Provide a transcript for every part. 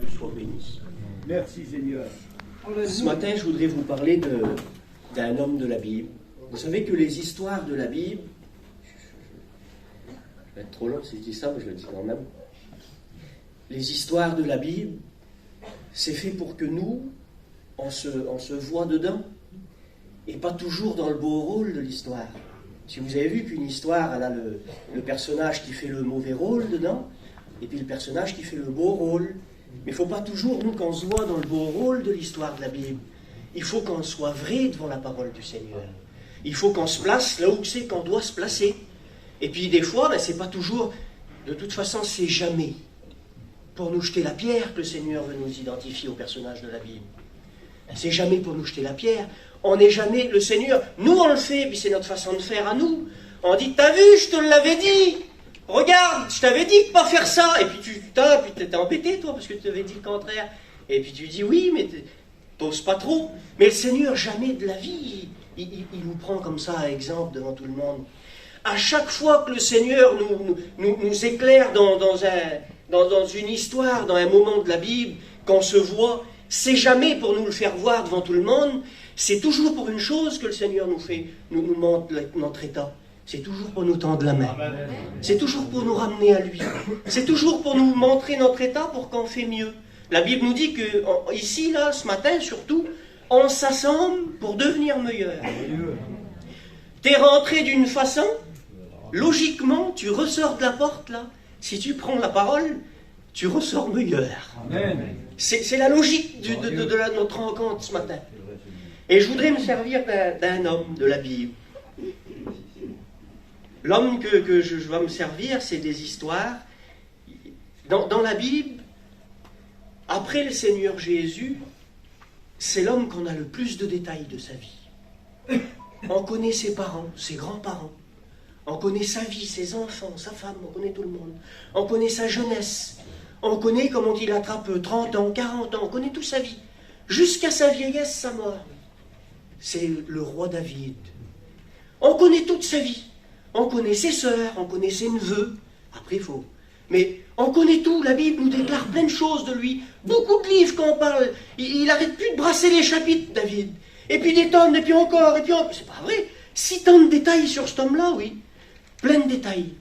Sois béni. Merci Seigneur. Ce matin, je voudrais vous parler d'un homme de la Bible. Vous savez que les histoires de la Bible, ça va être trop long si je dis ça, mais je le dis quand même. Les histoires de la Bible, c'est fait pour que nous, on se voit dedans, et pas toujours dans le beau rôle de l'histoire. Si vous avez vu qu'une histoire, elle a le personnage qui fait le mauvais rôle dedans, et puis le personnage qui fait le beau rôle. Mais il ne faut pas toujours, nous, qu'on se voit dans le beau rôle de l'histoire de la Bible. Il faut qu'on soit vrai devant la parole du Seigneur. Il faut qu'on se place là où c'est qu'on doit se placer. Et puis des fois, c'est pas toujours, de toute façon, c'est jamais pour nous jeter la pierre que le Seigneur veut nous identifier au personnage de la Bible. C'est jamais pour nous jeter la pierre. On n'est jamais, le Seigneur, nous on le fait, puis c'est notre façon de faire à nous. On dit, t'as vu, je te l'avais dit. Regarde, je t'avais dit de pas faire ça. Et puis tu t'es embêté, toi, parce que tu t'avais dit le contraire. Et puis tu dis oui, mais t'oses pas trop. Mais le Seigneur, jamais de la vie, il nous prend comme ça à exemple devant tout le monde. À chaque fois que le Seigneur nous éclaire dans une histoire, dans un moment de la Bible, qu'on se voit, c'est jamais pour nous le faire voir devant tout le monde. C'est toujours pour une chose que le Seigneur nous montre notre état. C'est toujours pour nous tendre la main. C'est toujours pour nous ramener à lui. C'est toujours pour nous montrer notre état pour qu'on fait mieux. La Bible nous dit que, ici, là, ce matin, surtout, on s'assemble pour devenir meilleur. T'es rentré d'une façon, logiquement, tu ressors de la porte, là. Si tu prends la parole, tu ressors meilleur. C'est la logique de notre rencontre ce matin. Et je voudrais me servir d'un homme de la Bible. L'homme que je vais me servir, c'est des histoires. Dans la Bible, après le Seigneur Jésus, c'est l'homme qu'on a le plus de détails de sa vie. On connaît ses parents, ses grands-parents. On connaît sa vie, ses enfants, sa femme, on connaît tout le monde. On connaît sa jeunesse. On connaît comment il attrape 30 ans, 40 ans. On connaît toute sa vie. Jusqu'à sa vieillesse, sa mort. C'est le roi David. On connaît toute sa vie. On connaît ses sœurs, on connaît ses neveux. Après, il faut. Mais on connaît tout. La Bible nous déclare plein de choses de lui. Beaucoup de livres quand on parle. Il n'arrête plus de brasser les chapitres, David. Et puis des tonnes, et puis encore, et puis encore. C'est pas vrai. Si tant de détails sur cet homme-là, oui. Plein de détails.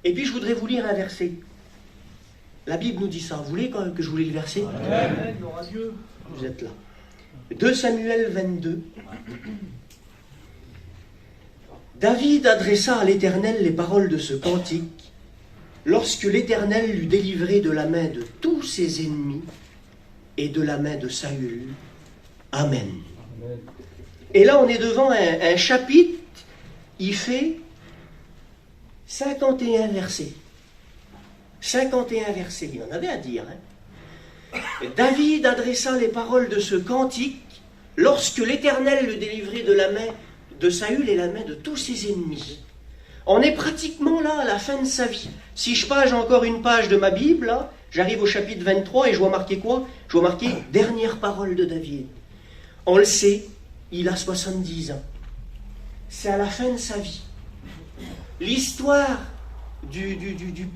Et puis je voudrais vous lire un verset. La Bible nous dit ça. Vous voulez quand même que je vous lis le verset? Amen. Vous êtes là. 2 Samuel 22. David adressa à l'Éternel les paroles de ce cantique lorsque l'Éternel l'eut délivré de la main de tous ses ennemis et de la main de Saül. Amen. Amen. Et là, on est devant un chapitre, il fait 51 versets. 51 versets, il en avait à dire. David adressa les paroles de ce cantique lorsque l'Éternel le délivrait de la main de Saül et la main de tous ses ennemis. On est pratiquement là à la fin de sa vie. Si je page encore une page de ma Bible, là, j'arrive au chapitre 23 et je vois marqué quoi? Je vois marqué « Dernière parole de David ». On le sait, il a 70 ans. C'est à la fin de sa vie. L'histoire du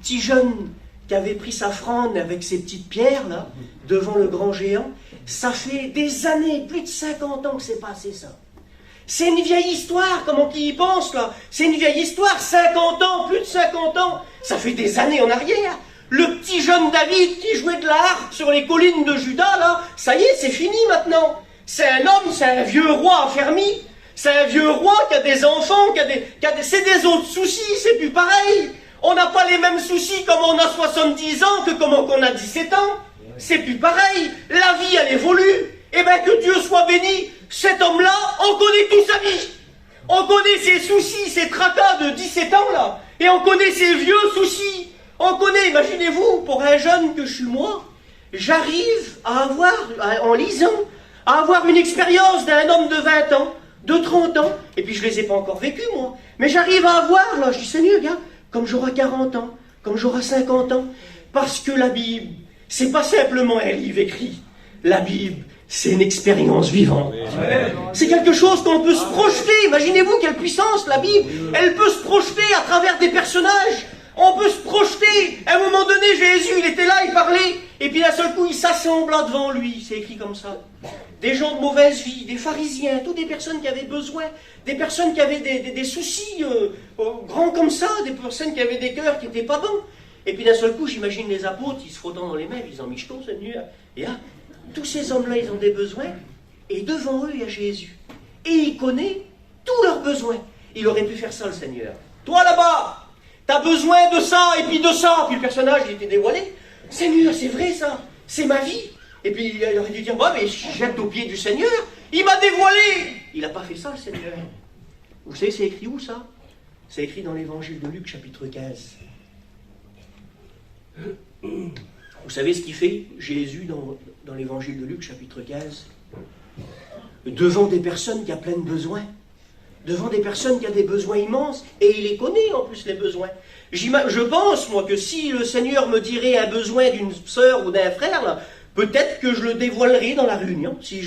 petit jeune qui avait pris sa fronde avec ses petites pierres, là, devant le grand géant, ça fait des années, plus de 50 ans que c'est passé ça. C'est une vieille histoire, comment qui y pense là? C'est une vieille histoire, 50 ans, plus de 50 ans, ça fait des années en arrière. Le petit jeune David qui jouait de la harpe sur les collines de Juda, là, ça y est, c'est fini maintenant. C'est un homme, c'est un vieux roi affermi, c'est un vieux roi qui a des enfants, c'est des autres soucis, c'est plus pareil. On n'a pas les mêmes soucis comme on a 70 ans que comme on a 17 ans. C'est plus pareil, la vie elle évolue. Eh bien que Dieu soit béni, cet homme-là, on connaît toute sa vie. On connaît ses soucis, ses tracas de 17 ans là. Et on connaît ses vieux soucis. On connaît, imaginez-vous, pour un jeune que je suis moi, j'arrive à avoir, en lisant, à avoir une expérience d'un homme de 20 ans, de 30 ans, et puis je les ai pas encore vécus moi, mais j'arrive à avoir, là, je dis Seigneur, gars, comme j'aurai 40 ans, comme j'aurai 50 ans, parce que la Bible, c'est pas simplement un livre écrit. La Bible, c'est une expérience vivante. C'est quelque chose qu'on peut se projeter. Imaginez-vous quelle puissance la Bible. Elle peut se projeter à travers des personnages, On peut se projeter. À un moment donné, Jésus, il était là, il parlait, et puis d'un seul coup, il s'assembla devant lui. C'est écrit comme ça. Des gens de mauvaise vie, des pharisiens, toutes des personnes qui avaient besoin, des personnes qui avaient des soucis grands comme ça, des personnes qui avaient des cœurs qui n'étaient pas bons. Et puis d'un seul coup, j'imagine les apôtres, ils se frottant dans les mains, ils disant, Michto, Seigneur. Et là, tous ces hommes-là, ils ont des besoins, et devant eux, il y a Jésus. Et il connaît tous leurs besoins. Il aurait pu faire ça, le Seigneur. Toi là-bas, t'as besoin de ça, et puis de ça. Puis le personnage, il était dévoilé. Seigneur, c'est vrai ça, c'est ma vie. Et puis il aurait dû dire, bah mais je jette aux pieds du Seigneur, il m'a dévoilé. Il n'a pas fait ça, le Seigneur. Vous savez, c'est écrit où ça? C'est écrit dans l'évangile de Luc, chapitre 15. Vous savez ce qu'il fait, Jésus, dans l'évangile de Luc, chapitre 15? Devant des personnes qui ont plein de besoins, devant des personnes qui ont des besoins immenses, et il les connaît en plus, les besoins. Je pense, moi, que si le Seigneur me dirait un besoin d'une sœur ou d'un frère, là, peut-être que je le dévoilerai dans la réunion, si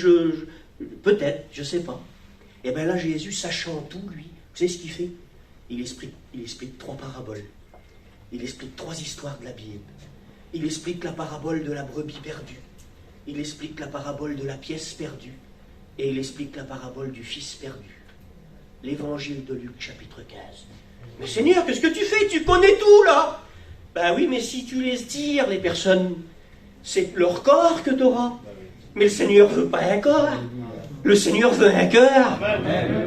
peut-être, je ne sais pas. Et bien là, Jésus, sachant tout, lui, vous savez ce qu'il fait? Il explique 3 paraboles. Il explique 3 histoires de la Bible. Il explique la parabole de la brebis perdue. Il explique la parabole de la pièce perdue. Et il explique la parabole du fils perdu. L'évangile de Luc, chapitre 15. Mais Seigneur, qu'est-ce que tu fais? Tu connais tout, là. Ben oui, mais si tu laisses dire les personnes, c'est leur corps que tu auras. Mais le Seigneur ne veut pas un corps. Le Seigneur veut un cœur.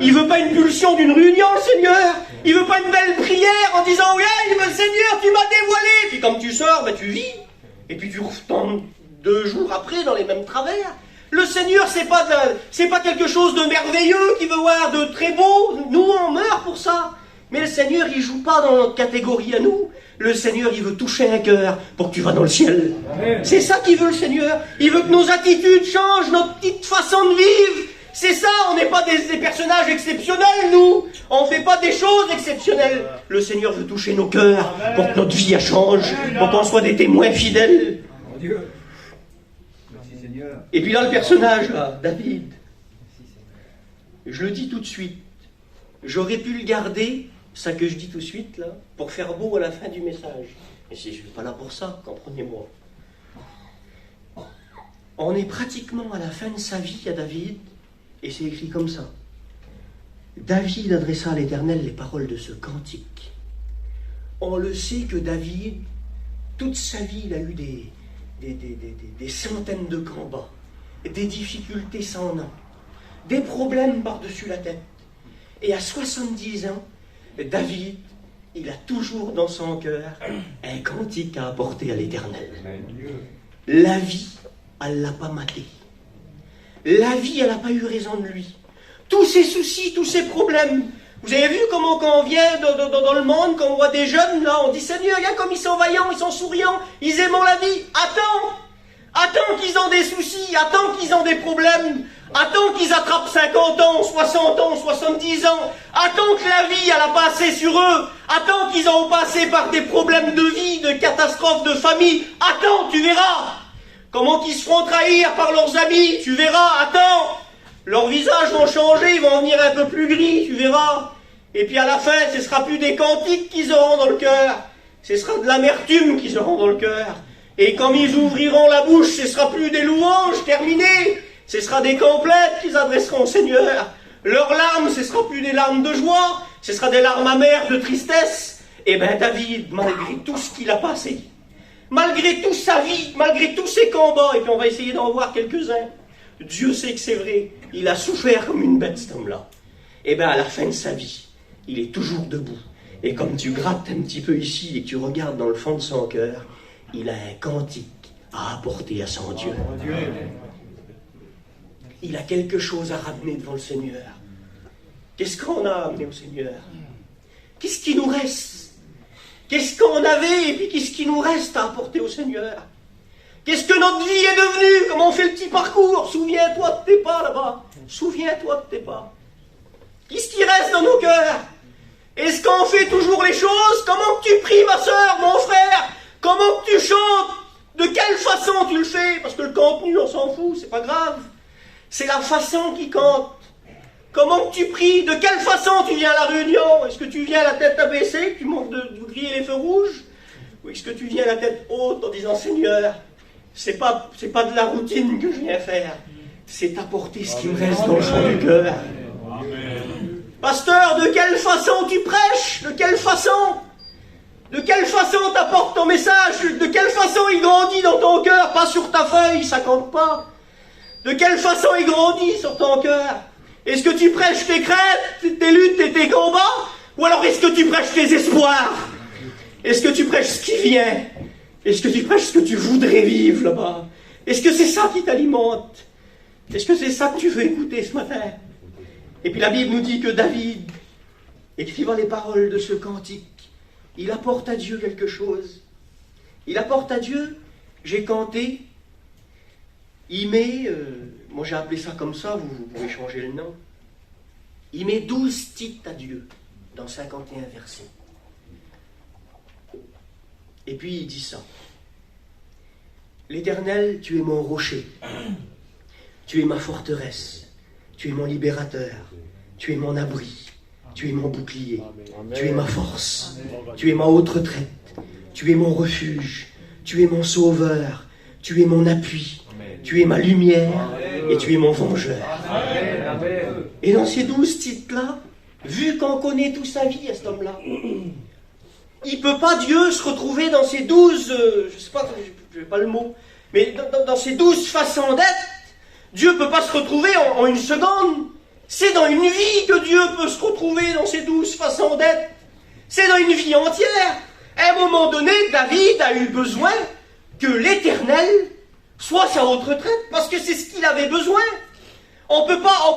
Il ne veut pas une pulsion d'une réunion, le Seigneur. Il ne veut pas une belle prière en disant, oui, le Seigneur, tu m'as dévoilé. Puis comme tu sors, ben, tu vis. Et puis tu retombes 2 jours après dans les mêmes travers. Le Seigneur, c'est pas quelque chose de merveilleux qu'il veut voir, de très beau. Nous, on meurt pour ça. Mais le Seigneur, il ne joue pas dans notre catégorie à nous. Le Seigneur, il veut toucher un cœur pour que tu vas dans le ciel. C'est ça qu'il veut, le Seigneur. Il veut que nos attitudes changent, notre petite façon de vivre. C'est ça, on n'est pas des personnages exceptionnels, nous. On ne fait pas des choses exceptionnelles. Le Seigneur veut toucher nos cœurs pour que notre vie change, pour qu'on soit des témoins fidèles. Et puis là, le personnage, là, David, je le dis tout de suite, j'aurais pu le garder, ça que je dis tout de suite, là, pour faire beau à la fin du message. Mais je ne suis pas là pour ça, comprenez-moi. On est pratiquement à la fin de sa vie à David, et c'est écrit comme ça. David adressa à l'Éternel les paroles de ce cantique. On le sait que David, toute sa vie, il a eu des centaines de combats, des difficultés sans nom, des problèmes par-dessus la tête. Et à 70 ans, David, il a toujours dans son cœur un cantique à apporter à l'Éternel. La vie, elle ne l'a pas maté. La vie, elle n'a pas eu raison de lui. Tous ses soucis, tous ses problèmes. Vous avez vu comment quand on vient dans le monde, quand on voit des jeunes, là, on dit Seigneur, regarde comme ils sont vaillants, ils sont souriants, ils aiment la vie. Attends qu'ils ont des soucis, attends qu'ils ont des problèmes, attends qu'ils attrapent 50 ans, 60 ans, 70 ans, attends que la vie, elle a passé sur eux, attends qu'ils ont passé par des problèmes de vie, de catastrophes, de famille, attends, tu verras. Comment qu'ils se feront trahir par leurs amis, tu verras, attends. Leurs visages vont changer, ils vont venir un peu plus gris, tu verras. Et puis à la fin, ce ne sera plus des cantiques qu'ils auront dans le cœur, ce sera de l'amertume qu'ils auront dans le cœur. Et quand ils ouvriront la bouche, ce ne sera plus des louanges terminées, ce sera des complètes qu'ils adresseront au Seigneur. Leurs larmes, ce ne sera plus des larmes de joie, ce sera des larmes amères de tristesse. Et bien David, malgré tout ce qu'il a passé, malgré toute sa vie, malgré tous ses combats, et puis on va essayer d'en voir quelques-uns, Dieu sait que c'est vrai, il a souffert comme une bête cet homme-là. Et bien à la fin de sa vie, il est toujours debout. Et comme tu grattes un petit peu ici et que tu regardes dans le fond de son cœur, il a un cantique à apporter à son Dieu. Il a quelque chose à ramener devant le Seigneur. Qu'est-ce qu'on a amené au Seigneur? Qu'est-ce qui nous reste? Qu'est-ce qu'on avait et puis qu'est-ce qui nous reste à apporter au Seigneur? Qu'est-ce que notre vie est devenue? Comment on fait le petit parcours? Souviens-toi de tes pas là-bas. Souviens-toi de tes pas. Qu'est-ce qui reste dans nos cœurs? Est-ce qu'on fait toujours les choses? Comment que tu pries, ma soeur, mon frère? Comment que tu chantes? De quelle façon tu le fais? Parce que le contenu, on s'en fout, c'est pas grave. C'est la façon qui compte. Comment tu pries? De quelle façon tu viens à la réunion? Est-ce que tu viens la tête abaissée, tu manques de griller les feux rouges? Ou est-ce que tu viens la tête haute en disant, Seigneur, c'est pas de la routine que je viens faire, c'est apporter ce qui me reste dans le fond du cœur. Pasteur, de quelle façon tu prêches? De quelle façon? De quelle façon t'apportes ton message? De quelle façon il grandit dans ton cœur? Pas sur ta feuille, ça compte pas. De quelle façon il grandit sur ton cœur? Est-ce que tu prêches tes craintes, tes luttes et tes combats? Ou alors est-ce que tu prêches tes espoirs? Est-ce que tu prêches ce qui vient? Est-ce que tu prêches ce que tu voudrais vivre là-bas? Est-ce que c'est ça qui t'alimente? Est-ce que c'est ça que tu veux écouter ce matin? Et puis la Bible nous dit que David, écrivant les paroles de ce cantique, il apporte à Dieu quelque chose. Il apporte à Dieu, j'ai canté, il met, moi j'ai appelé ça comme ça, vous pouvez changer le nom, il met 12 titres à Dieu dans 51 versets. Et puis il dit ça. L'Éternel, tu es mon rocher, tu es ma forteresse, tu es mon libérateur, tu es mon abri, tu es mon bouclier, tu es ma force, tu es ma haute retraite, tu es mon refuge, tu es mon sauveur, tu es mon appui, tu es ma lumière et tu es mon vengeur. Et dans ces 12 titres-là, vu qu'on connaît toute sa vie à cet homme-là, il ne peut pas, Dieu, se retrouver dans ces 12, je ne sais pas, je n'ai pas le mot, mais dans ces 12 façons d'être, Dieu ne peut pas se retrouver en une seconde. C'est dans une vie que Dieu peut se retrouver dans ces 12 façons d'être. C'est dans une vie entière. À un moment donné, David a eu besoin que l'Éternel soit sa haute retraite, parce que c'est ce qu'il avait besoin. On peut pas,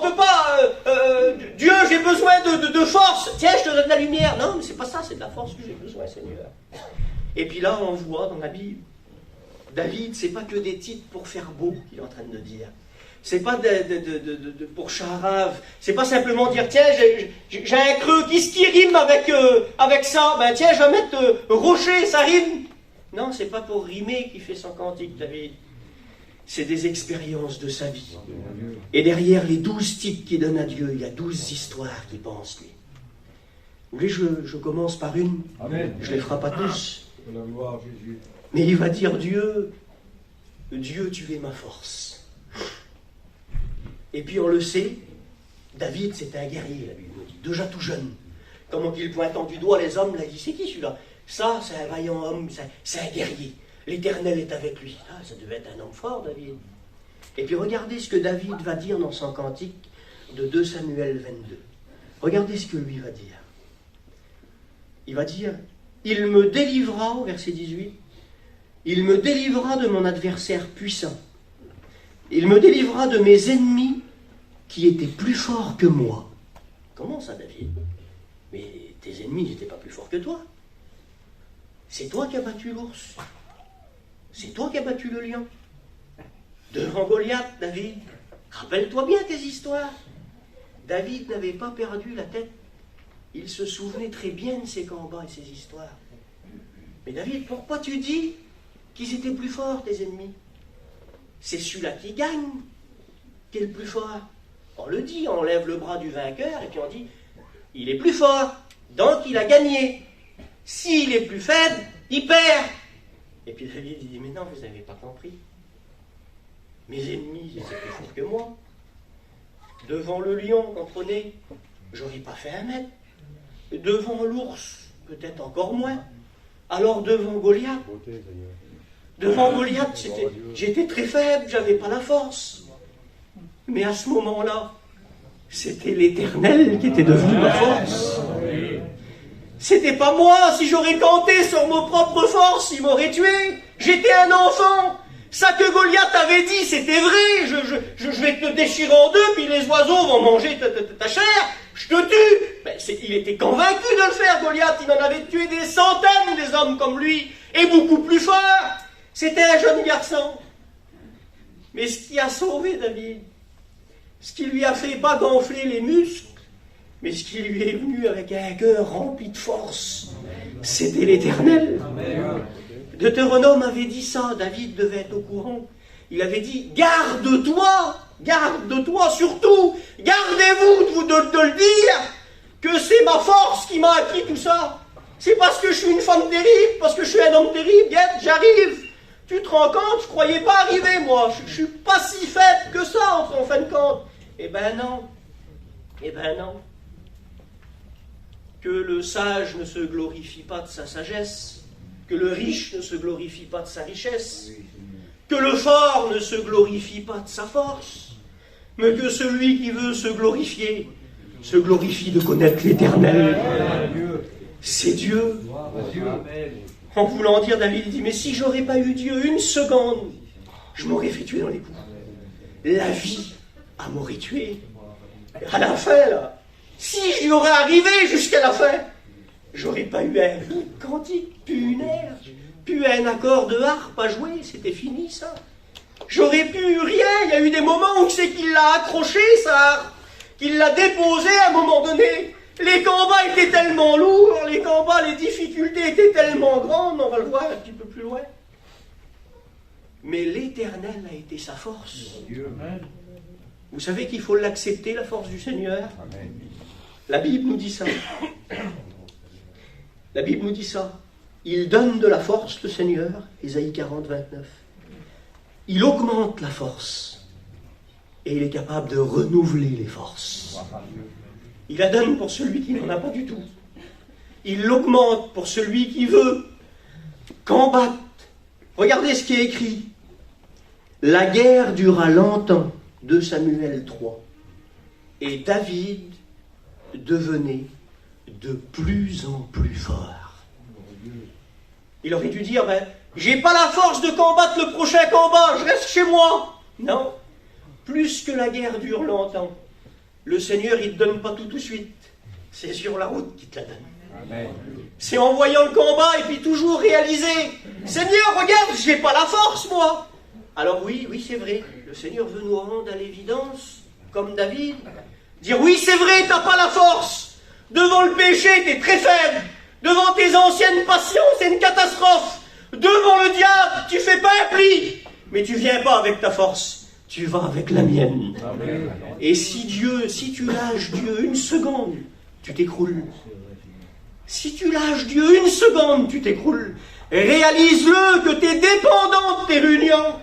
Dieu, j'ai besoin de force. Tiens, je te donne la lumière. Non, mais c'est pas ça, c'est de la force que j'ai besoin, Seigneur. Et puis là, on voit dans la Bible, David, c'est pas que des titres pour faire beau qu'il est en train de dire. C'est pas pour charave. C'est pas simplement dire, tiens, j'ai un creux, qu'est-ce qui rime avec ça? Ben tiens, je vais mettre rocher, ça rime. Non, c'est pas pour rimer qu'il fait son cantique, David. C'est des expériences de sa vie. Et derrière les 12 titres qu'il donne à Dieu, il y a 12 histoires qu'il pense, lui. Vous voulez, je commence par une. Amen. Je ne les ferai pas tous. Mais il va dire, Dieu, tu es ma force. Et puis on le sait, David c'était un guerrier, la Bible nous dit, déjà tout jeune. Comment qu'il pointant du doigt les hommes, là, il dit, c'est qui celui-là? Ça, c'est un vaillant homme, c'est un guerrier. L'Éternel est avec lui. Ah, ça devait être un homme fort, David. Et puis regardez ce que David va dire dans son cantique de 2 Samuel 22. Regardez ce que lui va dire. Il va dire, il me délivra, au verset 18, il me délivra de mon adversaire puissant. Il me délivra de mes ennemis qui étaient plus forts que moi. Comment ça, David? Mais tes ennemis n'étaient pas plus forts que toi. C'est toi qui as battu l'ours. C'est toi qui as battu le lion. Devant Goliath, David. Rappelle-toi bien tes histoires. David n'avait pas perdu la tête. Il se souvenait très bien de ses combats et ses histoires. Mais David, pourquoi tu dis qu'ils étaient plus forts, tes ennemis? C'est celui-là qui gagne, qui est le plus fort. On le dit, on lève le bras du vainqueur et puis on dit, il est plus fort, donc il a gagné. S'il est plus faible, il perd. Et puis David dit, mais non, vous n'avez pas compris. Mes ennemis, ils étaient plus forts que moi. Devant le lion, comprenez, j'aurais pas fait 1 mètre. Devant l'ours, peut-être encore moins. Alors devant Goliath, j'étais très faible, j'avais pas la force. Mais à ce moment-là, c'était l'Éternel qui était devenu ma force. C'était pas moi, si j'aurais compté sur mes propres forces, il m'aurait tué. J'étais un enfant. Ça que Goliath avait dit, c'était vrai. Je vais te déchirer en deux, puis les oiseaux vont manger ta chair. Je te tue. Ben, il était convaincu de le faire, Goliath. Il en avait tué des centaines, des hommes comme lui, et beaucoup plus forts. C'était un jeune garçon. Mais ce qui a sauvé David, ce qui lui a fait pas gonfler les muscles, mais ce qui lui est venu avec un cœur rempli de force, c'était l'Éternel. Deutéronome avait dit ça, David devait être au courant. Il avait dit, garde-toi Garde de toi, surtout, gardez-vous de le dire, que c'est ma force qui m'a acquis tout ça. C'est parce que je suis une femme terrible, parce que je suis un homme terrible, Guette, j'arrive. Tu te rends compte, je croyais pas arriver, moi. Je suis pas si faible que ça, en fin de compte. Eh ben non. Eh ben non. Que le sage ne se glorifie pas de sa sagesse, que le riche ne se glorifie pas de sa richesse, que le fort ne se glorifie pas de sa force, mais que celui qui veut se glorifie de connaître l'Éternel. C'est Dieu. En voulant dire, David dit, mais si j'aurais pas eu Dieu une seconde, je m'aurais fait tuer dans les coups. La vie m'aurait tué. À la fin, là, si j'y aurais arrivé jusqu'à la fin, j'aurais pas eu un bout de cantique, plus une air, plus un accord de harpe à jouer, c'était fini ça. J'aurais pu rien, il y a eu des moments où c'est qu'il l'a accroché, sa harpe, qu'il l'a déposé à un moment donné. Les combats étaient tellement lourds, les combats, les difficultés étaient tellement grandes, on va le voir un petit peu plus loin. Mais l'Éternel a été sa force. Vous savez qu'il faut l'accepter, la force du Seigneur. La Bible nous dit ça. La Bible nous dit ça. Il donne de la force, le Seigneur, Ésaïe 40, 29. Il augmente la force. Et il est capable de renouveler les forces. Il la donne pour celui qui n'en a pas du tout. Il l'augmente pour celui qui veut combattre. Regardez ce qui est écrit. La guerre dura longtemps, 2 Samuel 3. Et David devenait de plus en plus fort. Il aurait dû dire, j'ai pas la force de combattre le prochain combat, je reste chez moi. Non, plus que la guerre dure longtemps. Le Seigneur, il ne te donne pas tout de suite. C'est sur la route qu'il te la donne. Amen. C'est en voyant le combat et puis toujours réaliser. Seigneur, regarde, je n'ai pas la force, moi. Alors oui, c'est vrai. Le Seigneur veut nous rendre à l'évidence, comme David. Dire, oui, c'est vrai, tu n'as pas la force. Devant le péché, tu es très faible. Devant tes anciennes passions, c'est une catastrophe. Devant le diable, tu fais pas un pli. Mais tu viens pas avec ta force. Tu vas avec la mienne. Amen. Et si tu lâches Dieu une seconde, tu t'écroules. Si tu lâches Dieu une seconde, tu t'écroules. Réalise-le que tu es dépendant de tes réunions.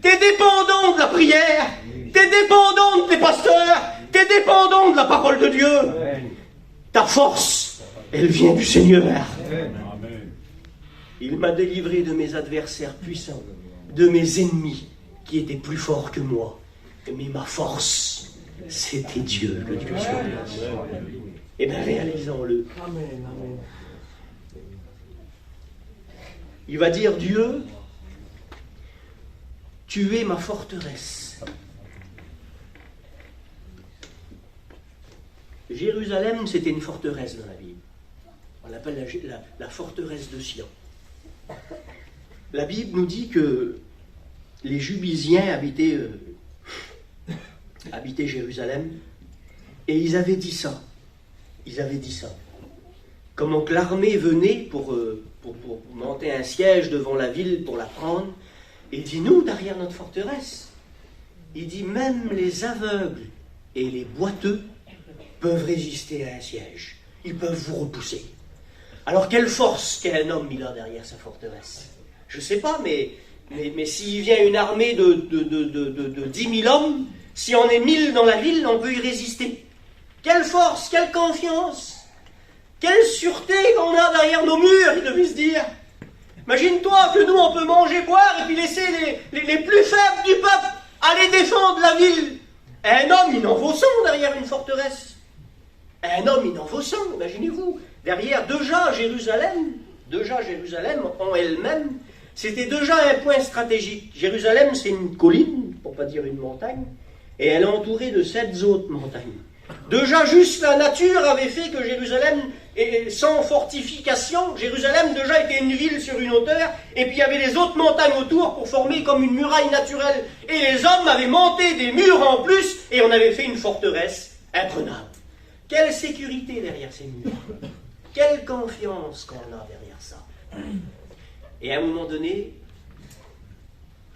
Tu es dépendant de la prière. Tu es dépendant de tes pasteurs. Tu es dépendant de la parole de Dieu. Amen. Ta force, elle vient du Seigneur. Amen. Il m'a délivré de mes adversaires puissants, de mes ennemis qui était plus fort que moi. Mais ma force, c'était Dieu, le Dieu sur place. Eh bien, réalisons-le. Il va dire, Dieu, tu es ma forteresse. Jérusalem, c'était une forteresse dans la Bible. On l'appelle la forteresse de Sion. La Bible nous dit que les Jubisiens habitaient Jérusalem, et ils avaient dit ça. Comment que l'armée venait pour monter un siège devant la ville pour la prendre, et il dit, nous, derrière notre forteresse, il dit, même les aveugles et les boiteux peuvent résister à un siège. Ils peuvent vous repousser. Alors, quelle force qu'un homme il a derrière sa forteresse? Je ne sais pas, mais s'il vient une armée de 10 000 hommes, si on est 1000 dans la ville, on peut y résister. Quelle force, quelle confiance, quelle sûreté qu'on a derrière nos murs, il devait se dire. Imagine-toi que nous, on peut manger, boire, et puis laisser les plus faibles du peuple aller défendre la ville. Un homme, il en vaut 100 derrière une forteresse. Un homme, il en vaut 100, imaginez-vous. Derrière, déjà Jérusalem en elle-même, c'était déjà un point stratégique. Jérusalem, c'est une colline, pour ne pas dire une montagne, et elle est entourée de 7 autres montagnes. Déjà, juste la nature avait fait que Jérusalem, sans fortification, Jérusalem déjà était une ville sur une hauteur, et puis il y avait les autres montagnes autour pour former comme une muraille naturelle. Et les hommes avaient monté des murs en plus, et on avait fait une forteresse imprenable. Quelle sécurité derrière ces murs! Quelle confiance qu'on a derrière ça! Et à un moment donné,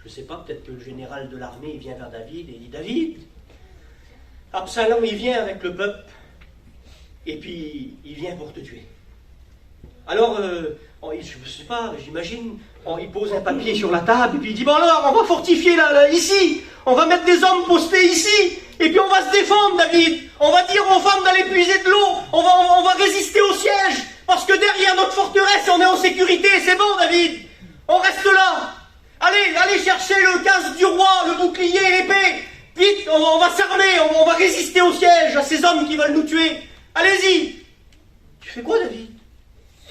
Je ne sais pas, peut-être que le général de l'armée, il vient vers David et il dit, David, Absalom, il vient avec le peuple, et puis il vient pour te tuer. Alors, je ne sais pas, j'imagine, il pose un papier sur la table, et puis il dit, bon alors, on va fortifier ici, on va mettre des hommes postés ici, et puis on va se défendre, David. On va dire aux femmes d'aller puiser de l'eau, on va résister au siège, parce que derrière notre forteresse, on est en sécurité, c'est bon, David. On reste là. Allez chercher le casque du roi, le bouclier et l'épée. Vite, on va s'armer, on va résister au siège, à ces hommes qui veulent nous tuer. Allez-y. Tu fais quoi, David?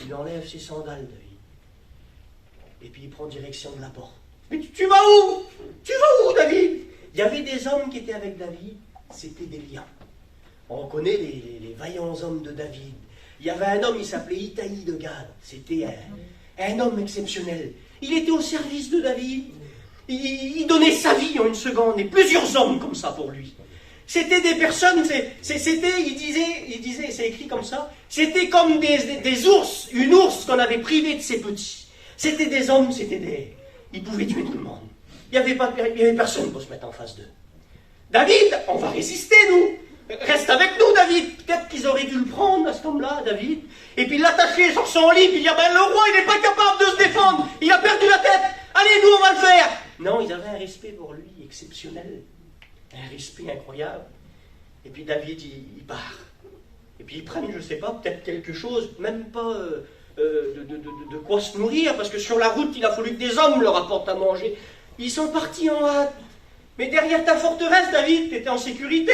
Il enlève ses sandales, David. Et puis il prend direction de la porte. Mais tu vas où? Tu vas où, David? Il y avait des hommes qui étaient avec David, c'était des lions. On connaît les vaillants hommes de David. Il y avait un homme, il s'appelait Itaï de Gad. C'était un homme exceptionnel. Il était au service de David. Il donnait sa vie en une seconde, et plusieurs hommes comme ça pour lui. C'était des personnes, il disait, c'est écrit comme ça, c'était comme des ours, une ours qu'on avait privée de ses petits. C'était des hommes, ils pouvaient tuer tout le monde. Il n'y avait personne pour se mettre en face d'eux. David, on va résister, nous. Reste avec nous, David. Peut-être qu'ils auraient dû le prendre à ce moment-là, David, et puis l'attacher sur son lit, puis dire, ben, le roi, il n'est pas capable de se défendre, il a perdu la tête, allez, nous, on va le faire. Non, ils avaient un respect pour lui exceptionnel, un respect incroyable. Et puis David, il part. Et puis ils prennent, je ne sais pas, peut-être quelque chose, même pas de quoi se nourrir, parce que sur la route, il a fallu que des hommes leur apportent à manger. Ils sont partis en hâte. Mais derrière ta forteresse, David, tu étais en sécurité.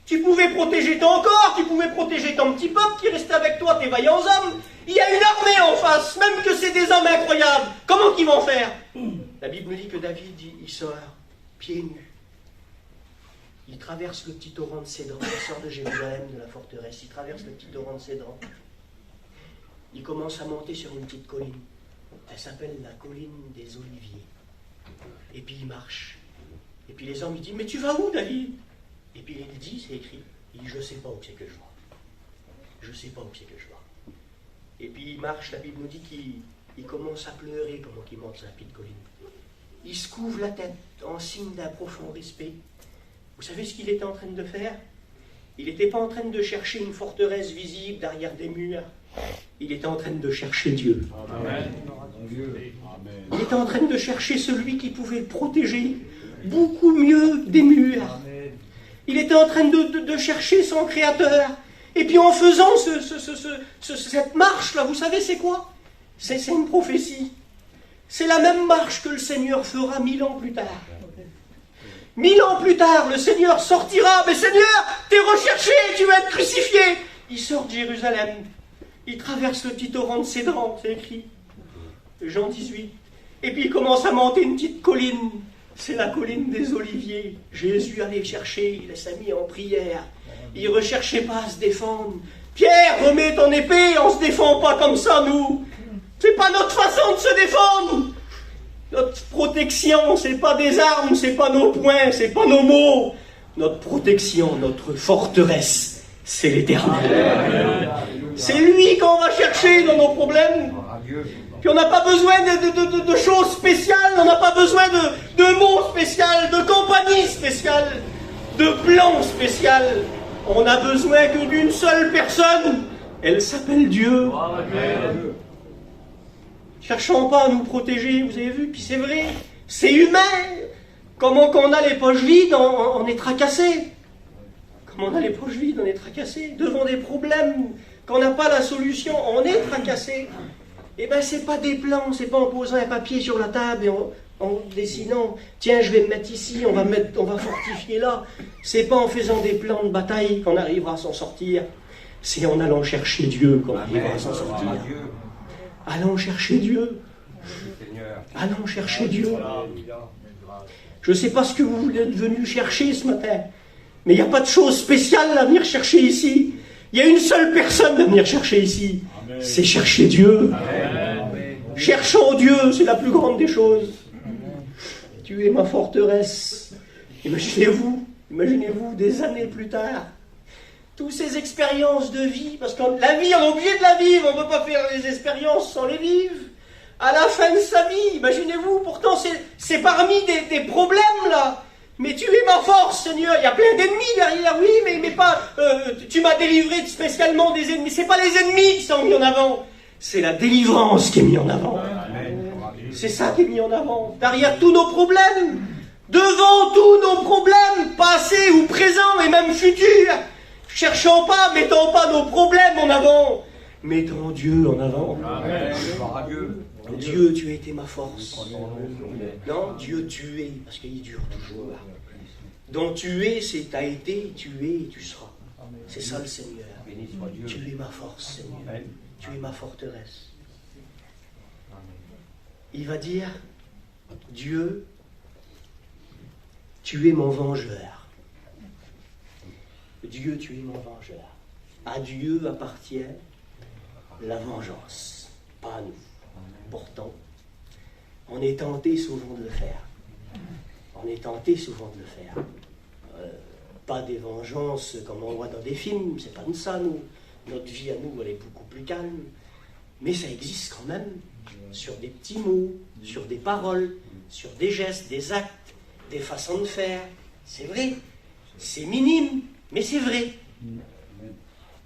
Tu pouvais protéger ton corps, tu pouvais protéger ton petit peuple qui restait avec toi, tes vaillants hommes. Il y a une armée en face, même que c'est des hommes incroyables. Comment qu'ils vont faire? La Bible nous dit que David, il sort pieds nus. Il traverse le petit torrent de Cédron, il sort de Jérusalem, de la forteresse, il traverse le petit torrent de Cédron. Il commence à monter sur une petite colline. Elle s'appelle la colline des Oliviers. Et puis il marche. Et puis les hommes, ils disent, mais tu vas où, David? Et puis il dit, c'est écrit, il dit, je ne sais pas où c'est que je vais. Je ne sais pas où c'est que je vais. Et puis il marche, la Bible nous dit qu'il commence à pleurer pendant qu'il monte sur la petite colline. Il se couvre la tête en signe d'un profond respect. Vous savez ce qu'il était en train de faire? Il n'était pas en train de chercher une forteresse visible derrière des murs. Il était en train de chercher Dieu. Amen. Il était en train de chercher celui qui pouvait le protéger beaucoup mieux des murs. Amen. Il était en train de chercher son Créateur. Et puis en faisant cette marche-là, vous savez c'est quoi? C'est une prophétie. C'est la même marche que le Seigneur fera 1000 ans plus tard. 1000 ans plus tard, le Seigneur sortira. Mais Seigneur, t'es recherché, tu vas être crucifié. Il sort de Jérusalem. Il traverse le petit torrent de Cédron, c'est écrit. Jean 18. Et puis il commence à monter une petite colline. C'est la colline des Oliviers. Jésus allait chercher, il s'est mis en prière. Il ne recherchait pas à se défendre. Pierre, remets ton épée, on ne se défend pas comme ça, nous. C'est pas notre façon de se défendre. Notre protection, c'est pas des armes, c'est pas nos poings, c'est pas nos mots. Notre protection, notre forteresse, c'est l'Éternel. C'est lui qu'on va chercher dans nos problèmes. Puis on n'a pas besoin de choses spéciales, on n'a pas besoin de mots spéciaux, de compagnie spéciale, de plans spécial. On a besoin que d'une seule personne. Elle s'appelle Dieu. Amen. Cherchons pas à nous protéger, vous avez vu, puis c'est vrai, c'est humain. Comment qu'on a les poches vides, on est tracassé. Comment on a les poches vides, on est tracassé. Devant des problèmes, qu'on n'a pas la solution, on est tracassé. Eh bien, c'est pas des plans, c'est pas en posant un papier sur la table et en dessinant, tiens, je vais me mettre ici, on va fortifier là. C'est pas en faisant des plans de bataille qu'on arrivera à s'en sortir. C'est en allant chercher Dieu qu'on arrivera à s'en sortir. Allons chercher Dieu. Allons chercher Dieu. Je ne sais pas ce que vous êtes venus chercher ce matin, mais il n'y a pas de chose spéciale à venir chercher ici. Il y a une seule personne à venir chercher ici. C'est chercher Dieu. Amen. Cherchons Dieu, c'est la plus grande des choses. Tu es ma forteresse. Imaginez-vous des années plus tard, toutes ces expériences de vie, parce que la vie, on est obligé de la vivre, on ne peut pas faire les expériences sans les vivre. à la fin de sa vie. Imaginez-vous, pourtant c'est parmi des problèmes là. Mais tu es ma force, Seigneur. Il y a plein d'ennemis derrière, oui, mais pas. Tu m'as délivré spécialement des ennemis. C'est pas les ennemis qui sont mis en avant, c'est la délivrance qui est mise en avant. C'est ça qui est mis en avant. Derrière tous nos problèmes, devant tous nos problèmes, passés ou présents et même futurs, cherchons pas, mettons pas nos problèmes en avant, mettons Dieu en avant. Amen. Dieu, tu as été ma force. Non, Dieu, tu es, parce qu'il dure toujours. Donc tu es, c'est t'as été, tu es et tu seras. C'est ça le Seigneur. Tu es ma force, Seigneur. Tu es ma forteresse. Il va dire, Dieu, tu es mon vengeur. Dieu, tu es mon vengeur. À Dieu appartient la vengeance, pas à nous. Pourtant, on est tenté souvent de le faire. On est tenté souvent de le faire. Pas des vengeances comme on voit dans des films, c'est pas de ça, nous. Notre vie à nous, elle est beaucoup plus calme. Mais ça existe quand même sur des petits mots, sur des paroles, sur des gestes, des actes, des façons de faire. C'est vrai. C'est minime, mais c'est vrai.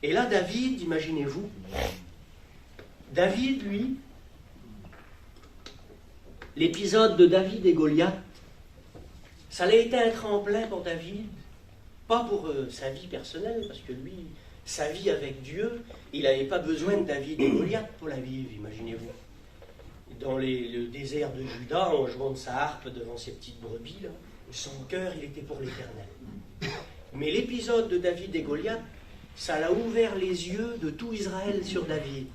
Et là, David, imaginez-vous, David, lui, l'épisode de David et Goliath, ça a été un tremplin pour David, pas pour sa vie personnelle, parce que lui, sa vie avec Dieu, il n'avait pas besoin de David et Goliath pour la vivre, imaginez-vous. Dans le désert de Juda, en jouant de sa harpe devant ses petites brebis, là, son cœur, il était pour l'Éternel. Mais l'épisode de David et Goliath, ça l'a ouvert les yeux de tout Israël sur David.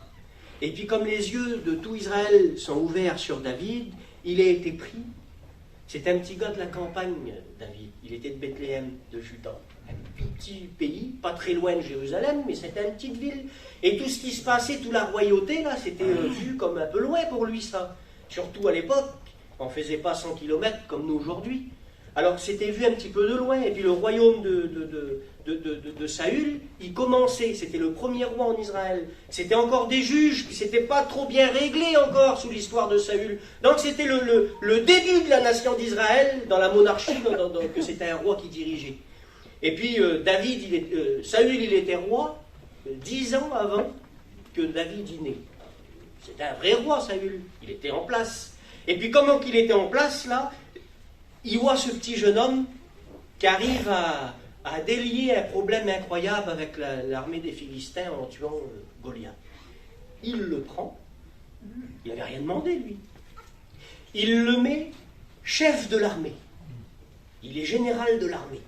Et puis comme les yeux de tout Israël sont ouverts sur David, il a été pris. C'est un petit gars de la campagne, David. Il était de Bethléem, de Juda. Un tout petit pays, pas très loin de Jérusalem, mais c'était une petite ville. Et tout ce qui se passait, toute la royauté, là, c'était vu comme un peu loin pour lui, ça. Surtout à l'époque, on ne faisait pas 100 km comme nous aujourd'hui. Alors c'était vu un petit peu de loin. Et puis le royaume de Saül, il commençait. C'était le premier roi en Israël. C'était encore des juges, puis c'était pas trop bien réglé encore sous l'histoire de Saül. Donc c'était le début de la nation d'Israël, dans la monarchie, que c'était un roi qui dirigeait. Et puis Saül, il était roi 10 ans avant que David y naît. C'était un vrai roi, Saül. Il était en place. Et puis comment qu'il était en place, là, il voit ce petit jeune homme qui arrive à délier un problème incroyable avec l'armée des Philistins en tuant Goliath. Il le prend. Il n'avait rien demandé, lui. Il le met chef de l'armée. Il est général de l'armée.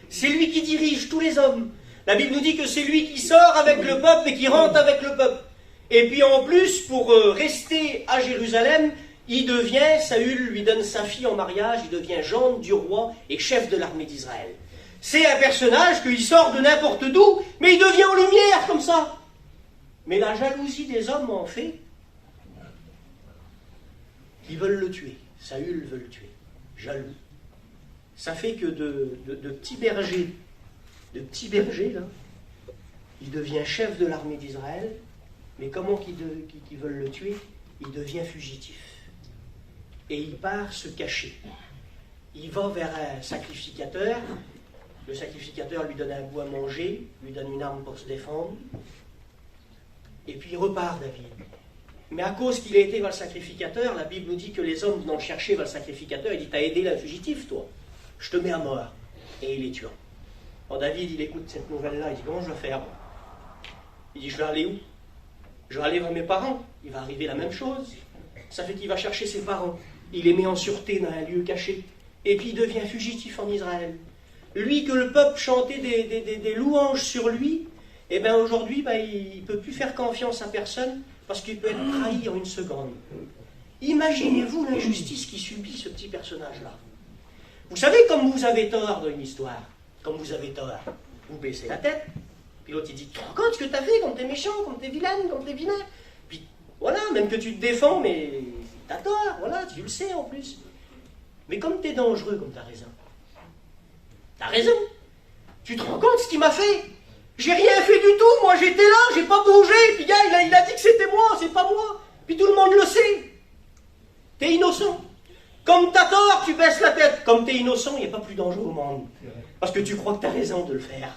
C'est lui qui dirige tous les hommes. La Bible nous dit que c'est lui qui sort avec le peuple et qui rentre avec le peuple. Et puis en plus, pour rester à Jérusalem, Saül lui donne sa fille en mariage, il devient gendre du roi et chef de l'armée d'Israël. C'est un personnage qui sort de n'importe d'où, mais il devient en lumière comme ça. Mais la jalousie des hommes en fait qu'ils veulent le tuer. Saül veut le tuer. Jaloux. Ça fait que de petits bergers, là, il devient chef de l'armée d'Israël, mais comment qu'ils veulent le tuer? Il devient fugitif. Et il part se cacher. Il va vers un sacrificateur. Le sacrificateur lui donne un bout à manger, lui donne une arme pour se défendre. Et puis il repart, David. Mais à cause qu'il a été vers le sacrificateur, la Bible nous dit que les hommes venant le chercher vers le sacrificateur, il dit: t'as aidé le fugitif, toi. Je te mets à mort. Et il est tuant. Alors David, il écoute cette nouvelle-là, il dit: comment je vais faire? Il dit: je vais aller où? Je vais aller vers mes parents. Il va arriver la même chose. Ça fait qu'il va chercher ses parents. Il les met en sûreté dans un lieu caché. Et puis il devient fugitif en Israël. Lui, que le peuple chantait des louanges sur lui, et bien aujourd'hui, il ne peut plus faire confiance à personne parce qu'il peut être trahi en une seconde. Imaginez-vous l'injustice qui subit ce petit personnage-là. Vous savez, comme vous avez tort dans une histoire, comme vous avez tort, vous baissez la tête, puis l'autre il dit: tu te rends compte ce que tu as fait, comme t'es méchant, comme t'es vilaine, comme t'es vilain. Puis voilà, même que tu te défends, mais t'as tort, voilà, tu le sais en plus. Mais comme t'es dangereux, comme t'as raison. T'as raison. Tu te rends compte ce qu'il m'a fait? J'ai rien fait du tout, moi j'étais là, j'ai pas bougé, puis gars, il a dit que c'était moi, c'est pas moi. Puis tout le monde le sait. T'es innocent. Comme t'as tort, tu baisses la tête. Comme t'es innocent, il n'y a pas plus dangereux au monde. Parce que tu crois que t'as raison de le faire.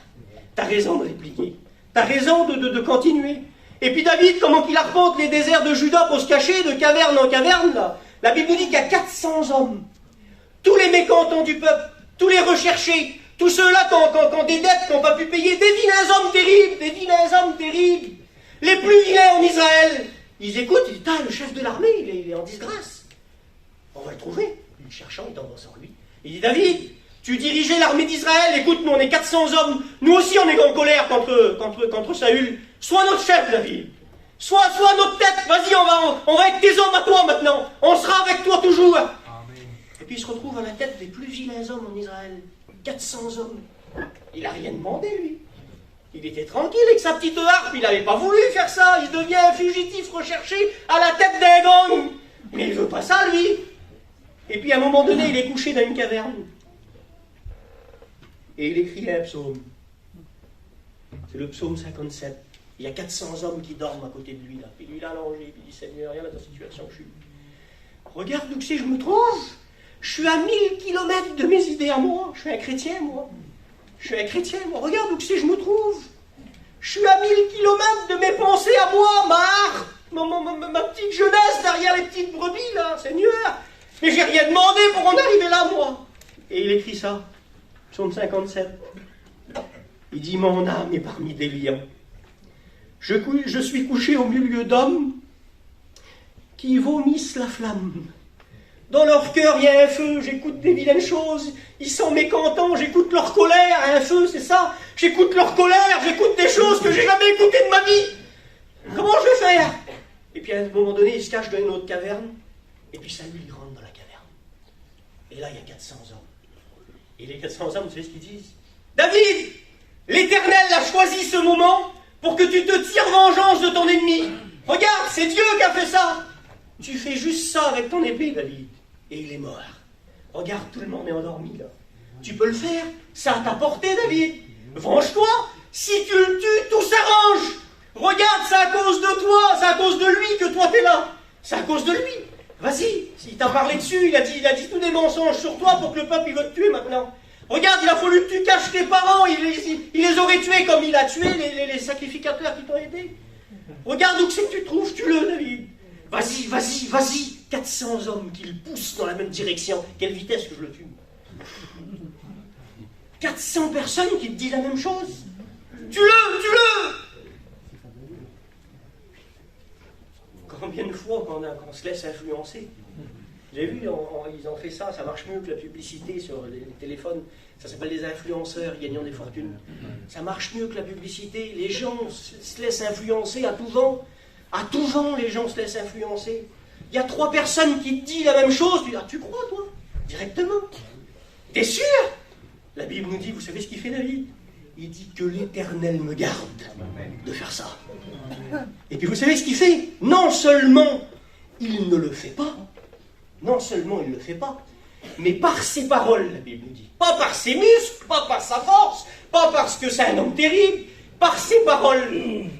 T'as raison de répliquer. T'as raison de continuer. Et puis David, comment qu'il arpente les déserts de Juda pour se cacher de caverne en caverne, là. La Bible nous dit qu'il y a 400 hommes. Tous les mécontents du peuple, tous les recherchés, tous ceux-là qui ont des dettes, qui n'ont pas pu payer, des vilains hommes terribles, des vilains hommes terribles. Les plus vilains en Israël. Ils écoutent, ils disent, le chef de l'armée, il est en disgrâce. On va le trouver. Le cherchant, il tombe sur lui. Il dit, David, tu dirigeais l'armée d'Israël, écoute, nous on est 400 hommes, nous aussi on est en colère contre Saül. Sois notre chef, David. Sois notre tête, vas-y, on va être tes hommes à toi maintenant. On sera avec toi toujours. Amen. Et puis il se retrouve à la tête des plus vilains hommes en Israël. 400 hommes. Il n'a rien demandé, lui. Il était tranquille avec sa petite harpe, il n'avait pas voulu faire ça. Il devient un fugitif recherché à la tête d'un gang. Mais il ne veut pas ça, lui. Et puis à un moment donné, il est couché dans une caverne. Et il écrit un psaume. C'est le psaume 57. Il y a 400 hommes qui dorment à côté de lui, là. Et lui, il a allongé, il dit, Seigneur, regarde la situation que je suis. Regarde où je me trouve. Je suis à 1000 kilomètres de mes idées à moi. Je suis un chrétien, moi. Je suis un chrétien, moi. Regarde où je me trouve. Je suis à 1000 kilomètres de mes pensées à moi, ma petite jeunesse derrière les petites brebis, là, Seigneur. Mais j'ai rien demandé pour en arriver là, moi. Et il écrit ça. Psaume 57. Il dit, mon âme est parmi des lions. Je suis couché au milieu d'hommes qui vomissent la flamme. Dans leur cœur, il y a un feu, j'écoute des vilaines choses, ils sont mécontents, j'écoute leur colère, un feu, c'est ça. J'écoute leur colère, j'écoute des choses que j'ai jamais écoutées de ma vie. Comment je vais faire? Et puis à un moment donné, il se cache dans une autre caverne, et puis Saül, il rentre dans la caverne. Et là, il y a 400 hommes. Et les 400 hommes, vous savez ce qu'ils disent? David, l'Éternel a choisi ce moment pour que tu te tires vengeance de ton ennemi. Regarde, c'est Dieu qui a fait ça. Tu fais juste ça avec ton épée, David. Et il est mort. Regarde, tout le monde est endormi, là. Tu peux le faire. Ça a ta portée, David. Venge-toi. Si tu le tues, tout s'arrange. Regarde, c'est à cause de toi. C'est à cause de lui que toi, t'es là. C'est à cause de lui. Vas-y. Il t'a parlé dessus. Il a dit tous des mensonges sur toi pour que le peuple, il veut te tuer maintenant. Regarde, il a fallu que tu caches tes parents, il les aurait tués comme il a tué les sacrificateurs qui t'ont aidé. Regarde où c'est que tu te trouves, tue-le, David. Vas-y, 400 hommes qui le poussent dans la même direction. Quelle vitesse que je le tue. 400 personnes qui te disent la même chose. Tue-le. Combien de fois qu'on se laisse influencer? J'ai vu, ils ont fait ça, ça marche mieux que la publicité sur les téléphones. Ça s'appelle des influenceurs gagnant des fortunes. Ça marche mieux que la publicité. Les gens se laissent influencer à tout vent. À tout vent, les gens se laissent influencer. Il y a 3 personnes qui te disent la même chose. Tu dis, tu crois, toi? Directement. T'es sûr? La Bible nous dit, vous savez ce qu'il fait, David? Il dit que l'Éternel me garde de faire ça. Et puis vous savez ce qu'il fait? Non seulement il ne le fait pas, mais par ses paroles, la Bible nous dit. Pas par ses muscles, pas par sa force, pas parce que c'est un homme terrible, par ses paroles.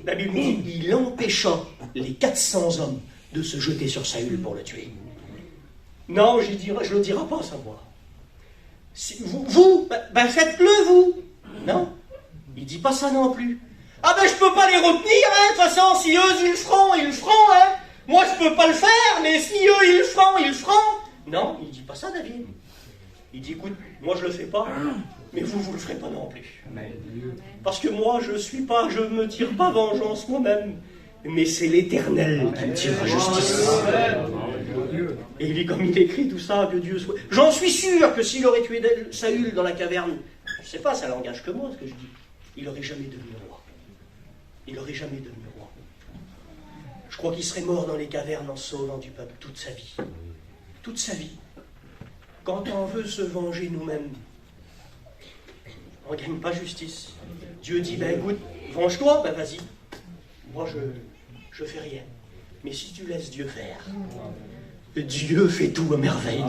La Bible nous dit, il empêcha les 400 hommes de se jeter sur Saül pour le tuer. Non, je ne le dirai pas, ça, moi. Si vous, faites-le, vous. Non, il ne dit pas ça non plus. Ah ben, je ne peux pas les retenir, hein, de toute façon, si eux, ils le feront, hein. Moi, je ne peux pas le faire, mais si eux, ils le feront. Non, il ne dit pas ça, David. Il dit, écoute, moi, je ne le fais pas, mais vous ne le ferez pas non plus. Parce que moi, je ne me tire pas vengeance moi-même, mais c'est l'Éternel qui me tirera justice. Et il dit, comme il écrit tout ça, que Dieu soit... J'en suis sûr que s'il aurait tué Saül dans la caverne, je ne sais pas, ça n'engage que moi, ce que je dis, il n'aurait jamais devenu roi. Je crois qu'il serait mort dans les cavernes en sauvant du peuple toute sa vie. Toute sa vie. Quand on veut se venger nous-mêmes, on ne gagne pas justice. Dieu dit, écoute, venge-toi, vas-y. Moi, je fais rien. Mais si tu laisses Dieu faire, Dieu fait tout à merveille.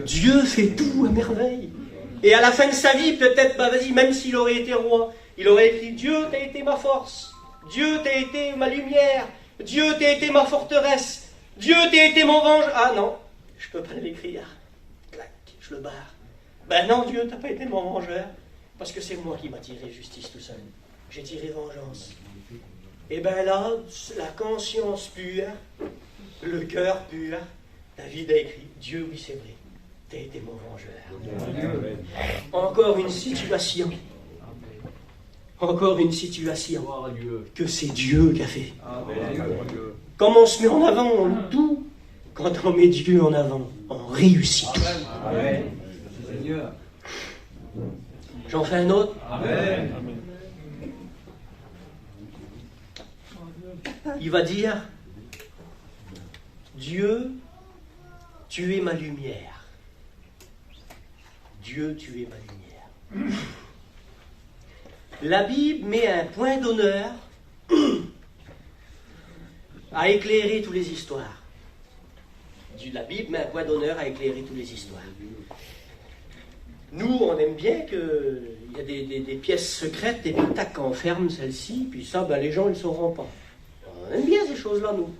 Dieu fait tout à merveille. Et à la fin de sa vie, peut-être, même s'il aurait été roi, il aurait écrit, Dieu t'a été ma force. Dieu t'a été ma lumière. Dieu t'a été ma forteresse. Dieu t'as été mon vengeur. Ah non, je peux pas l'écrire. Clac, je le barre. Ben non, Dieu, t'as pas été mon vengeur. Parce que c'est moi qui m'a tiré justice tout seul. J'ai tiré vengeance. Et ben là, la conscience pure, le cœur pur, David a écrit, Dieu, oui c'est vrai, t'as été mon vengeur. Encore une situation. Encore une situation que c'est Dieu qui a fait. Comme on se met en avant, on loue tout. Quand on met Dieu en avant, on réussit tout. J'en fais un autre. Il va dire, Dieu, tu es ma lumière. Dieu, tu es ma lumière. La Bible met un point d'honneur à éclairer toutes les histoires. La Bible met un point d'honneur à éclairer toutes les histoires. Nous, on aime bien qu'il y a des pièces secrètes, et puis tac, on ferme celle-ci, puis ça, ben, les gens, ils ne sauront pas. On aime bien ces choses-là, nous.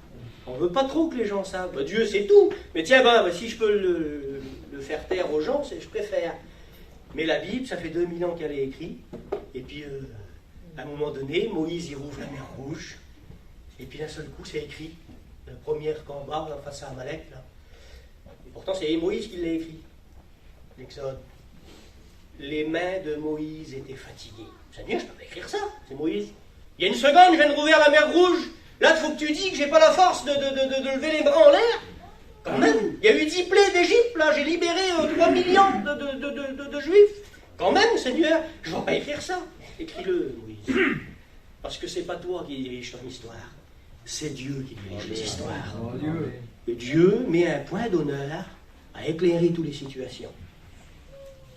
On ne veut pas trop que les gens savent. Ben, Dieu, c'est tout. Mais tiens, ben, si je peux le faire taire aux gens, je préfère. Mais la Bible, ça fait 2000 ans qu'elle est écrite. Et puis, à un moment donné, Moïse, il rouvre la mer Rouge. Et puis, d'un seul coup, c'est écrit. Le premier combat face à Amalek, là. Et pourtant, c'est Moïse qui l'a écrit. L'Exode. Les mains de Moïse étaient fatiguées. Seigneur, je ne peux pas écrire ça. C'est Moïse. Il y a une seconde, je viens de rouvrir la mer Rouge. Là, il faut que tu dis que j'ai pas la force de lever les bras en l'air. Quand même, il y a eu 10 plaies d'Égypte, là, j'ai libéré 3 millions de Juifs. Quand même, Seigneur, je ne vais pas écrire ça. Écris-le, Moïse. Parce que c'est pas toi qui dirige ton histoire. C'est Dieu qui dirige les histoires. Et Dieu met un point d'honneur à éclairer toutes les situations.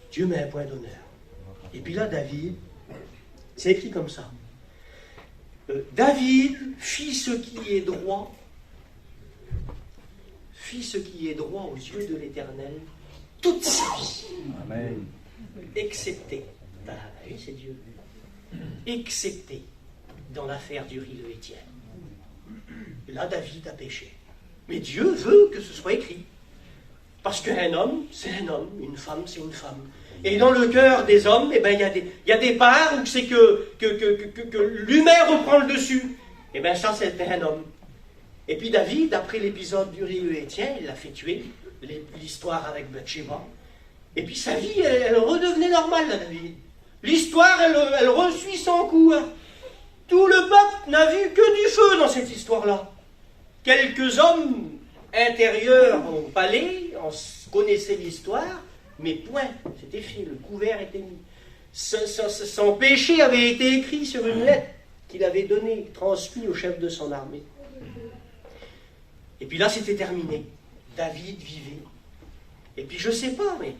Dieu met un point d'honneur. Et puis là, David, c'est écrit comme ça. David fit ce qui est droit, aux yeux de l'Éternel toute sa vie. Amen. Excepté, oui, c'est Dieu, excepté dans l'affaire d'Uri le Héthien. Là, David a péché. Mais Dieu veut que ce soit écrit. Parce qu'un homme, c'est un homme, une femme, c'est une femme. Et dans le cœur des hommes, eh ben, il y a des parts où c'est que l'humain reprend le dessus. Et bien ça, c'est un homme. Et puis David, après l'épisode d'Uri le Héthien, il l'a fait tuer, l'histoire avec Bathsheba. Et puis sa vie, elle redevenait normale, là, David. L'histoire, elle resuit son cours. Tout le peuple n'a vu que du feu dans cette histoire-là. Quelques hommes intérieurs au palais, on connaissait l'histoire, mais point, c'était fini, le couvert était mis. Son péché avait été écrit sur une lettre qu'il avait donnée, transmise au chef de son armée. Et puis là, c'était terminé. David vivait. Et puis je ne sais pas, mais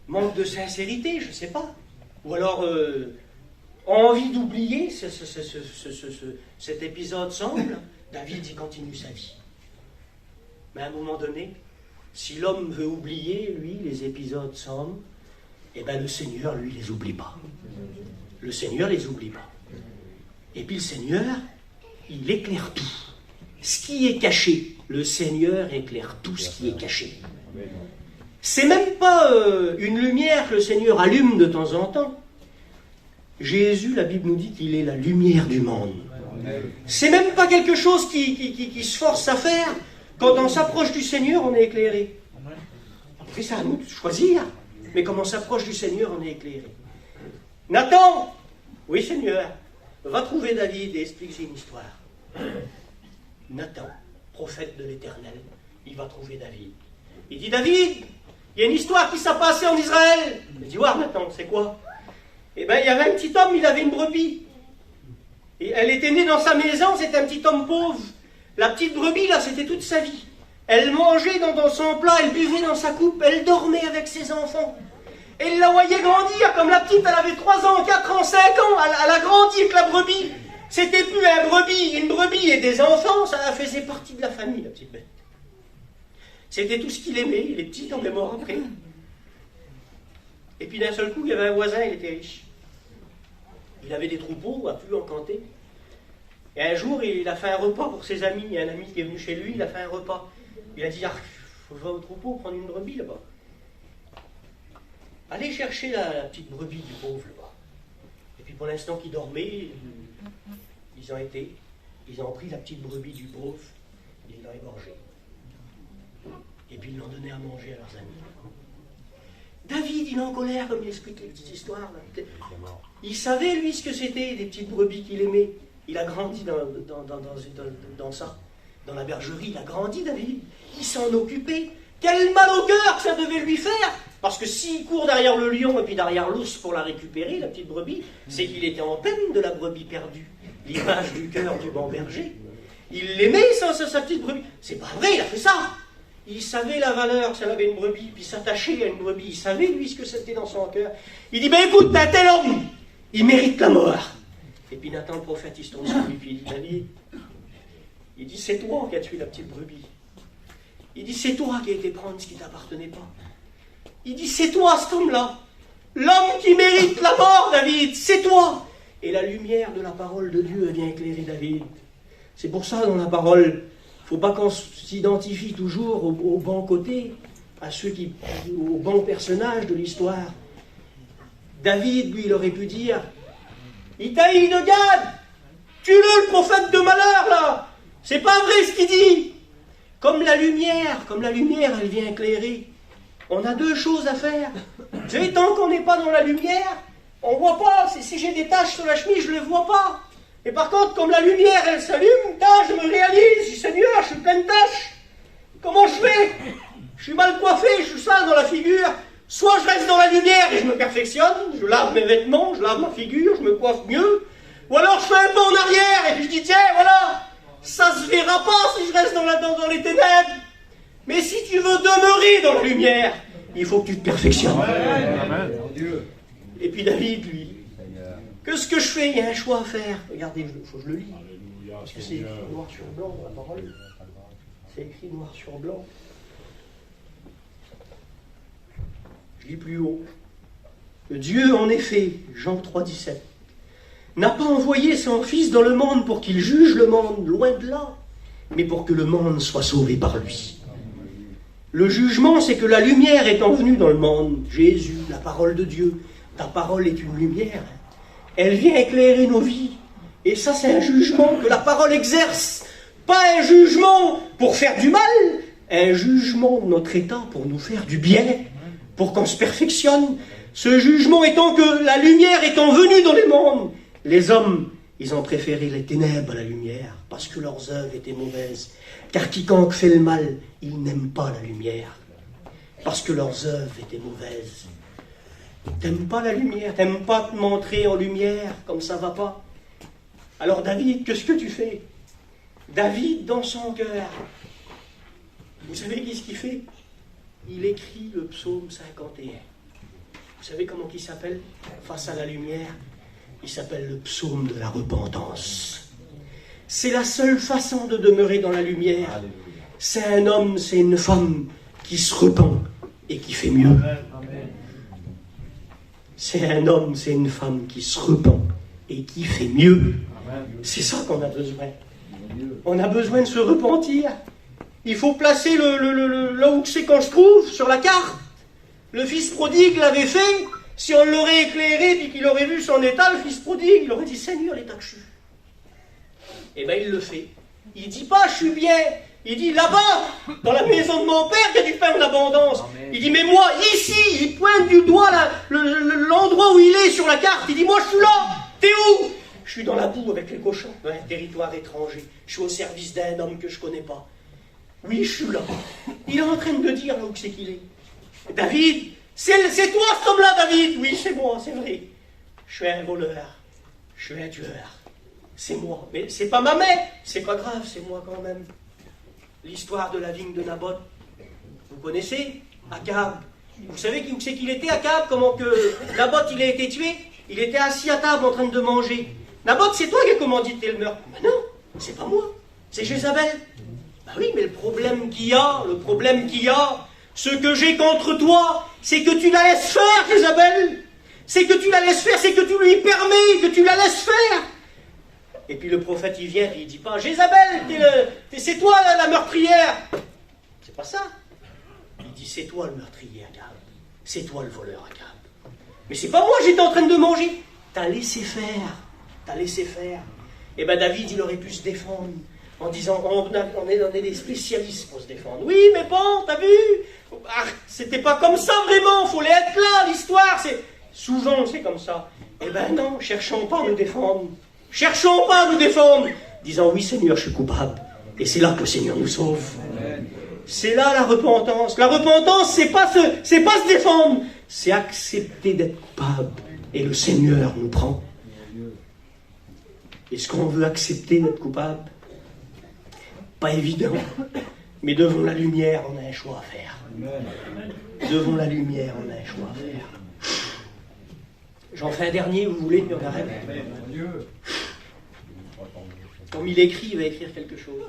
manque de sincérité, je ne sais pas. Ou alors envie d'oublier cet épisode semble. David, il continue sa vie. Mais à un moment donné, si l'homme veut oublier, lui, les épisodes sombres, eh bien le Seigneur, lui, les oublie pas. Le Seigneur les oublie pas. Et puis le Seigneur, il éclaire tout. Ce qui est caché, le Seigneur éclaire tout ce qui est caché. C'est même pas une lumière que le Seigneur allume de temps en temps. Jésus, la Bible nous dit qu'il est la lumière du monde. C'est même pas quelque chose qui se force à faire. Quand on s'approche du Seigneur, on est éclairé. Après, c'est à nous de choisir. Mais quand on s'approche du Seigneur, on est éclairé. Nathan, oui Seigneur, va trouver David et explique-lui une histoire. Nathan, prophète de l'Éternel, il va trouver David. Il dit, David, il y a une histoire qui s'est passée en Israël. Il dit, ouais, Nathan, c'est quoi? Eh bien, il y avait un petit homme, il avait une brebis. Et elle était née dans sa maison, c'était un petit homme pauvre. La petite brebis, là, c'était toute sa vie. Elle mangeait dans son plat, elle buvait dans sa coupe, elle dormait avec ses enfants. Elle la voyait grandir, comme la petite, elle avait 3 ans, 4 ans, 5 ans, elle a grandi avec la brebis. C'était plus une brebis et des enfants, ça faisait partie de la famille, la petite bête. C'était tout ce qu'il aimait, il est petit, il est mort après. Et puis d'un seul coup, il y avait un voisin, il était riche. Il avait des troupeaux à plus en compter. Et un jour, il a fait un repas pour ses amis. Il y a un ami qui est venu chez lui, il a fait un repas. Il a dit, ah, faut que je vais au troupeau prendre une brebis là-bas. Allez chercher la petite brebis du pauvre là-bas. Et puis pour l'instant qu'il dormait, ils ont pris la petite brebis du pauvre, ils l'ont égorgée. Et puis ils l'ont donné à manger à leurs amis. David, il est en colère comme il explique les petites histoires. Là. Il savait, lui, ce que c'était, des petites brebis qu'il aimait. Il a grandi dans ça, dans la bergerie. Il a grandi, David. Il s'en occupait. Quel mal au cœur que ça devait lui faire! Parce que s'il court derrière le lion et puis derrière l'ours pour la récupérer, la petite brebis, c'est qu'il était en peine de la brebis perdue. L'image du cœur du bon berger. Il l'aimait, sa petite brebis. C'est pas vrai, il a fait ça. Il savait la valeur, ça avait une brebis, puis s'attacher à une brebis. Il savait, lui, ce que c'était dans son cœur. Il dit, ben écoute, t'as un tel homme, il mérite la mort. Et puis Nathan, le prophète, il se tourne sur lui, puis il dit, David, il dit, c'est toi qui as tué la petite brebis. Il dit, c'est toi qui as été prendre ce qui ne t'appartenait pas. Il dit, c'est toi, cet homme-là. L'homme qui mérite la mort, David, c'est toi. Et la lumière de la parole de Dieu vient éclairer David. C'est pour ça, dans la parole, il ne faut pas qu'on s'identifie toujours au bon côté, aux bons personnages de l'histoire. David, lui, il aurait pu dire, Itaï de Gad, tue-le, le prophète de malheur, là. C'est pas vrai ce qu'il dit. Comme la lumière, elle vient éclairer. On a deux choses à faire. Vous savez, tant qu'on n'est pas dans la lumière, on ne voit pas. Si j'ai des taches sur la chemise, je ne les vois pas. Et par contre, comme la lumière, elle s'allume, je me réalise. Je dis, Seigneur, je suis plein de taches. Comment je fais? Je suis mal coiffé, je suis sale dans la figure. Soit je reste dans la lumière et je me perfectionne, je lave mes vêtements, je lave ma figure, je me coiffe mieux. Ou alors je fais un pas en arrière et puis je dis, tiens, voilà, ça se verra pas si je reste dans les ténèbres. Mais si tu veux demeurer dans la lumière, il faut que tu te perfectionnes. Amen. Et puis David, lui, qu'est-ce que je fais? Il y a un choix à faire. Regardez, il faut que je le lis. Parce que c'est écrit noir sur blanc dans la parole. C'est écrit noir sur blanc. Je lis plus haut. Que Dieu, en effet, Jean 3, 17, n'a pas envoyé son Fils dans le monde pour qu'il juge le monde, loin de là, mais pour que le monde soit sauvé par lui. Le jugement, c'est que la lumière étant venue dans le monde, Jésus, la parole de Dieu, ta parole est une lumière, elle vient éclairer nos vies. Et ça, c'est un jugement que la parole exerce. Pas un jugement pour faire du mal, un jugement de notre état pour nous faire du bien, pour qu'on se perfectionne. Ce jugement étant que la lumière étant venue dans le monde, les hommes, ils ont préféré les ténèbres à la lumière, parce que leurs œuvres étaient mauvaises. Car quiconque fait le mal, il n'aime pas la lumière, parce que leurs œuvres étaient mauvaises. T'aimes pas la lumière, t'aimes pas te montrer en lumière, comme ça va pas. Alors David, qu'est-ce que tu fais? David, dans son cœur, vous savez qu'est-ce qu'il fait? Il écrit le psaume 51. Vous savez comment il s'appelle? Face à la lumière, il s'appelle le psaume de la repentance. C'est la seule façon de demeurer dans la lumière. C'est un homme, c'est une femme qui se repent et qui fait mieux. C'est un homme, c'est une femme qui se repent et qui fait mieux. C'est ça qu'on a besoin. On a besoin de se repentir. Il faut placer là où c'est qu'on se trouve, sur la carte. Le fils prodigue l'avait fait. Si on l'aurait éclairé puis qu'il aurait vu son état, le fils prodigue, il aurait dit, Seigneur, l'état que je suis. Eh bien, il le fait. Il ne dit pas, je suis bien. Il dit, là-bas, dans la maison de mon père, il y a du pain en abondance. Il dit, mais moi, ici, il pointe du doigt l'endroit où il est sur la carte. Il dit, moi, je suis là. T'es où? Je suis dans la boue avec les cochons, dans un territoire étranger. Je suis au service d'un homme que je ne connais pas. Oui, je suis là. Il est en train de dire là où c'est qu'il est. David, c'est toi cet homme-là, David. Oui, c'est moi, c'est vrai. Je suis un voleur. Je suis un tueur. C'est moi. Mais c'est pas ma mère. C'est pas grave, c'est moi quand même. L'histoire de la vigne de Naboth. Vous connaissez? Akab. Vous savez où c'est qu'il était, Akab? Comment que Naboth, il a été tué? Il était assis à table en train de manger. Naboth, c'est toi qui as commandité le meurtre. Ben non, c'est pas moi. C'est Jézabel. Ben oui, mais le problème qu'il y a, ce que j'ai contre toi, c'est que tu la laisses faire, Jézabel. C'est que tu la laisses faire, c'est que tu lui permets, que tu la laisses faire. Et puis le prophète, il vient, et il dit pas, Jézabel, c'est toi la meurtrière. C'est pas ça. Il dit, c'est toi le meurtrier, Akab. C'est toi le voleur, Akab. Mais c'est pas moi, j'étais en train de manger. T'as laissé faire. T'as laissé faire. Et bien David, il aurait pu se défendre en disant, on est des spécialistes pour se défendre. Oui, mais bon, t'as vu, c'était pas comme ça vraiment, il fallait être là, l'histoire, souvent c'est comme ça. Eh ben non, cherchons pas à nous défendre. Cherchons pas à nous défendre. Disant, oui Seigneur, je suis coupable. Et c'est là que le Seigneur nous sauve. C'est là la repentance. La repentance, c'est pas se défendre, c'est accepter d'être coupable. Et le Seigneur nous prend. Est-ce qu'on veut accepter d'être coupable? Pas évident. Mais devant la lumière, on a un choix à faire. Devant la lumière, on a un choix à faire. J'en fais un dernier, vous voulez, puis on arrête. Comme il écrit, il va écrire quelque chose.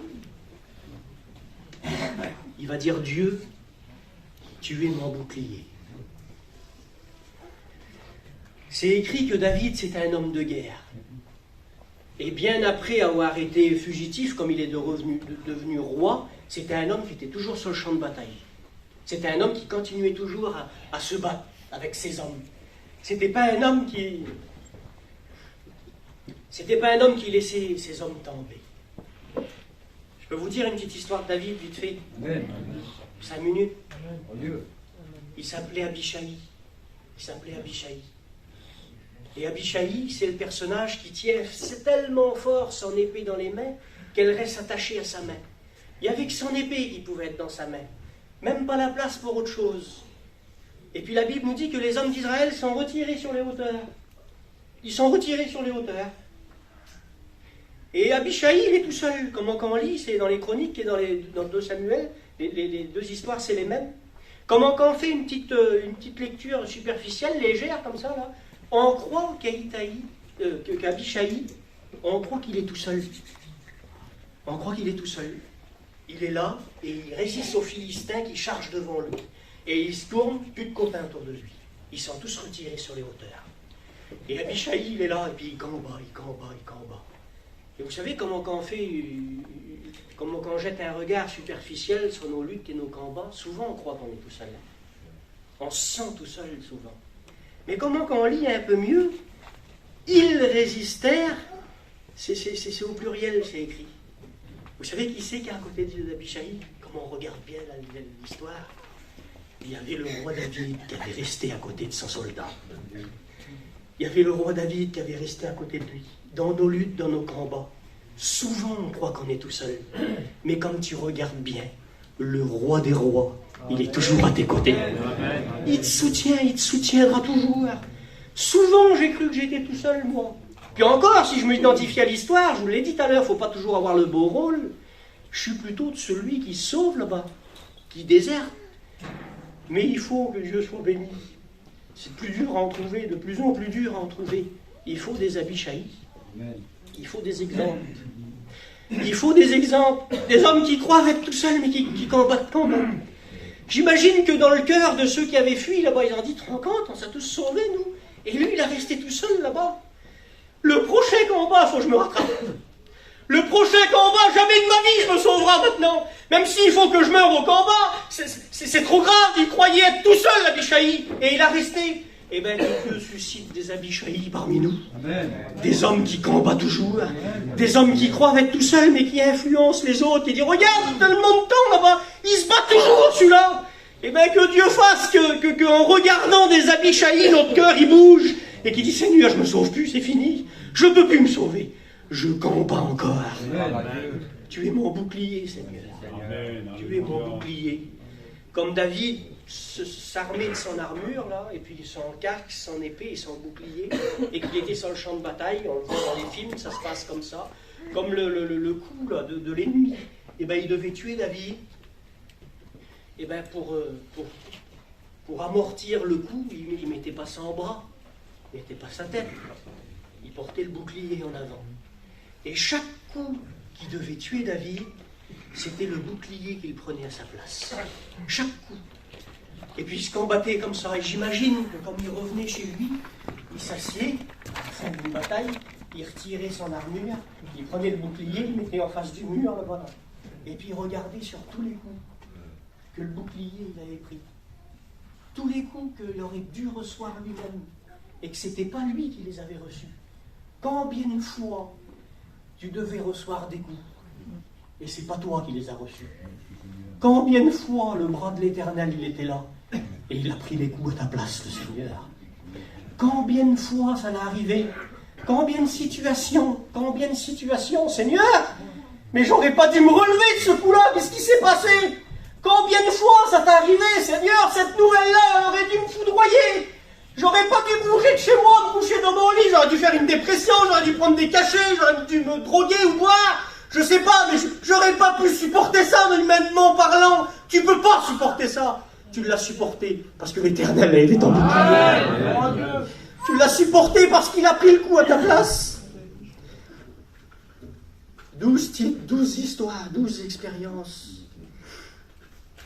Il va dire, Dieu, tu es mon bouclier. C'est écrit que David, c'était un homme de guerre. Et bien après avoir été fugitif, comme il est devenu roi, c'était un homme qui était toujours sur le champ de bataille. C'était un homme qui continuait toujours à se battre avec ses hommes. C'était pas un homme qui laissait ses hommes tomber. Je peux vous dire une petite histoire de David, vite fait. 5 minutes. Il s'appelait Abishai. Et Abishai, c'est le personnage qui tient tellement fort son épée dans les mains qu'elle reste attachée à sa main. Il n'y avait que son épée qui pouvait être dans sa main. Même pas la place pour autre chose. Et puis la Bible nous dit que les hommes d'Israël sont retirés sur les hauteurs. Ils sont retirés sur les hauteurs. Et Abishai, il est tout seul. Comme quand on lit, c'est dans les chroniques et dans 2 Samuel, les deux histoires, c'est les mêmes. Comment quand on fait une petite lecture superficielle, légère, comme ça, là, on croit qu'Abishai, on croit qu'il est tout seul. On croit qu'il est tout seul. Il est là et il résiste aux Philistins qui chargent devant lui. Et il se tourne, plus de copains autour de lui. Ils sont tous retirés sur les hauteurs. Et Abishai, il est là et puis il combat. Et vous savez comment quand on jette un regard superficiel sur nos luttes et nos combats, souvent on croit qu'on est tout seul. On se sent tout seul souvent. Mais comment quand on lit un peu mieux, ils résistèrent, c'est au pluriel, c'est écrit. Vous savez qui c'est qui est à côté d'Abishai? Comment on regarde bien l'histoire? Il y avait le roi David qui avait resté à côté de son soldat. Il y avait le roi David qui avait resté à côté de lui. Dans nos luttes, dans nos combats, souvent on croit qu'on est tout seul. Mais quand tu regardes bien, le roi des rois, il est toujours à tes côtés. Il te soutient, il te soutiendra toujours. Souvent, j'ai cru que j'étais tout seul, moi. Puis encore, si je m'identifie à l'histoire, je vous l'ai dit tout à l'heure, il ne faut pas toujours avoir le beau rôle. Je suis plutôt de celui qui sauve là-bas, qui déserte. Mais il faut que Dieu soit béni. C'est plus dur à en trouver, de plus en plus dur à en trouver. Il faut des Abishai. Il faut des exemples. Il faut des exemples. Des hommes qui croient être tout seuls, mais qui combattent quand même. J'imagine que dans le cœur de ceux qui avaient fui là-bas, ils ont dit, te rends compte, on s'est tous sauvés, nous. Et lui, il a resté tout seul là-bas. Le prochain combat, il faut que je me rattrape. Le prochain combat, jamais de ma vie je me sauvera maintenant. Même s'il faut que je meure au combat, c'est trop grave. Il croyait être tout seul, Abishai, et il a resté. Eh bien, que Dieu suscite des Abishai parmi nous. Amen. Des hommes qui combattent toujours. Amen. Des hommes qui croient être tout seuls, mais qui influencent les autres, qui disent, regarde, tellement de temps là-bas, il se bat toujours celui-là. Eh bien, que Dieu fasse qu'en regardant des Abishai, notre cœur, il bouge, et qui dit, Seigneur, je me sauve plus, c'est fini. Je ne peux plus me sauver. Je combats encore. Amen. Tu es mon bouclier, Seigneur. Amen. Tu es mon bouclier. Comme David s'armait de son armure, là, et puis son casque, son épée et son bouclier, et qu'il était sur le champ de bataille, on le voit dans les films, ça se passe comme ça, comme le coup là, de l'ennemi. Et ben il devait tuer David. Et ben pour amortir le coup, il ne mettait pas son bras, il ne mettait pas sa tête. Il portait le bouclier en avant. Et chaque coup qui devait tuer David, c'était le bouclier qu'il prenait à sa place. Chaque coup. Et puis il se combattait comme ça. Et j'imagine que comme il revenait chez lui, il s'assied à la fin d'une bataille, il retirait son armure, il prenait le bouclier, il mettait en face du mur, là, voilà. Et puis il regardait sur tous les coups que le bouclier il avait pris. Tous les coups qu'il aurait dû recevoir lui-même. Et que ce n'était pas lui qui les avait reçus. Combien de fois tu devais recevoir des coups et c'est pas toi qui les as reçus. Combien de fois le bras de l'Éternel il était là et il a pris les coups à ta place, le Seigneur. Combien de fois ça l'est arrivé. Combien de situations, Seigneur. Mais j'aurais pas dû me relever de ce coup-là, qu'est-ce qui s'est passé? Combien de fois ça t'est arrivé, Seigneur, cette nouvelle-là aurait dû me foudroyer. J'aurais pas dû bouger de chez moi, me coucher dans mon lit, j'aurais dû faire une dépression, j'aurais dû prendre des cachets, j'aurais dû me droguer ou boire, je sais pas, mais j'aurais pas pu supporter ça, humainement parlant. Tu peux pas supporter ça. Tu l'as supporté parce que l'Éternel a été ton bouclier. Tu l'as supporté parce qu'il a pris le coup à ta place. 12 titres, 12 histoires, 12 expériences.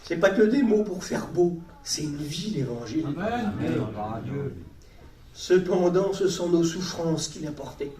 C'est pas que des mots pour faire beau, c'est une vie l'évangile. Amen. Cependant, ce sont nos souffrances qu'il a portées.